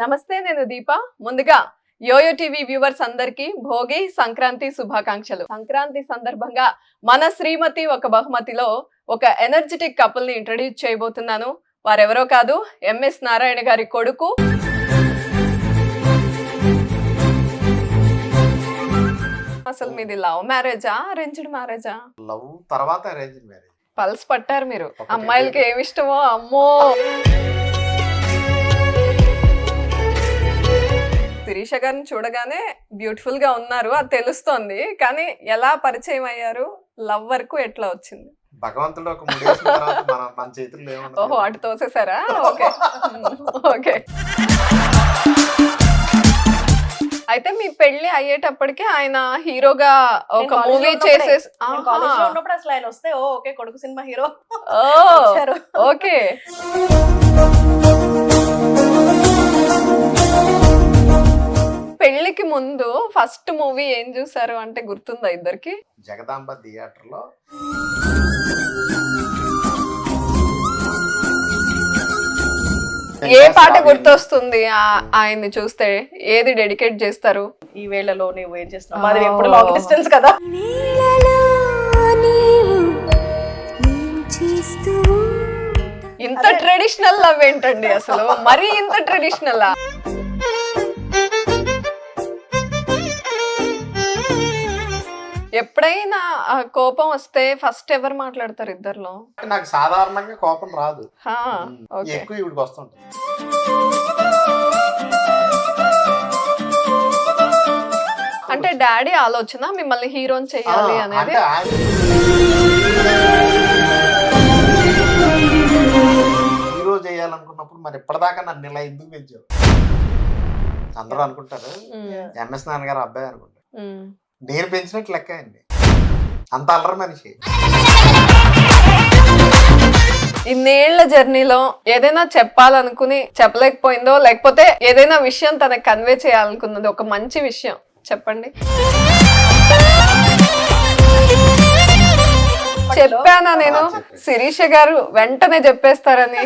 నమస్తే, నేను దీప. ముందుగా యోయో టీవీ వ్యూవర్స్ అందరికి భోగి సంక్రాంతి శుభాకాంక్షలు. సంక్రాంతి సందర్భంగా మన శ్రీమతి ఒక బహుమతిలో ఒక ఎనర్జెటిక్ కపుల్ ని ఇంట్రడ్యూస్ చేయబోతున్నాను. వారెవరో కాదు, ఎంఎస్ నారాయణ గారి కొడుకు, అసలు మీది లవ్ మ్యారేజా అరేంజ్డ్ మ్యారేజా? లవ్ తర్వాత అరేంజ్డ్ మ్యారేజ్. పల్స్ పట్టారు మీరు. అమ్మాయిలకి ఏమి ఇష్టమో అమ్మో. శిరీష గారిని చూడగానే బ్యూటిఫుల్ గా ఉన్నారు, అది తెలుస్తోంది. కానీ ఎలా పరిచయం అయ్యారు, లవ్ వరకు ఎట్లా వచ్చింది? భగవంతుడు ఒక ముడేసిన తర్వాత మన చేతుల్లో ఏముంది? ఓహో, అటు తోసేసారా? Okay okay. అయితే మీ పెళ్లి అయ్యేటప్పటికి ఆయన హీరోగా ఒక మూవీ చేసేసి ఉన్నప్పుడు అసలు ఆయన వస్తే ఓకే కొడుకు సినిమా హీరో. ఓకే. పెళ్లికి ముందు ఫస్ట్ మూవీ ఏం చూసారు అంటే గుర్తుందా ఇద్దరికి? జగదాంబ థియేటర్ లో ఏ పాట గుర్తొస్తుంది ఆయన్ని చూస్తే? ఏది డెడికేట్ చేస్తారు? ఈ వేళలో నువ్వు ఏం చేస్తున్నావు, మాది ఎప్పుడు లాంగ్ డిస్టెన్స్ కదా. ఇంత ట్రెడిషనల్ లవ్ ఏంటండి అసలు? మరీ ఇంత ట్రెడిషనల్? ఎప్పుడైనా కోపం వస్తే ఫస్ట్ ఎవరు మాట్లాడతారు ఇద్దర్లో? నాకు సాధారణంగా కోపం రాదు, ఎక్కువ ఇవిడికి వస్తుంటది. అంటే డాడీ ఆలోచన మిమ్మల్ని హీరోని చేయాలి అనేది. హీరో చేయాలనుకున్నప్పుడు మరి ఇప్పటిదాకా నన్ను ఇలా ఎందుకు పెంచావు అందరూ అనుకుంటారు. ఎంఎస్ నాన్నగారు అబ్బాయి అనుకుంటారు. నేను పెంచినట్టు లెక్క అండి, అంత అల్లరి మనిషి. ఇన్నేళ్ల జర్నీలో ఏదైనా చెప్పాలనుకుని చెప్పలేకపోయిందో, లేకపోతే ఏదైనా విషయం తనకు కన్వే చేయాలనుకున్నది, ఒక మంచి విషయం చెప్పండి. చెప్పానా నేను శిరీష గారు వెంటనే చెప్పేస్తారని?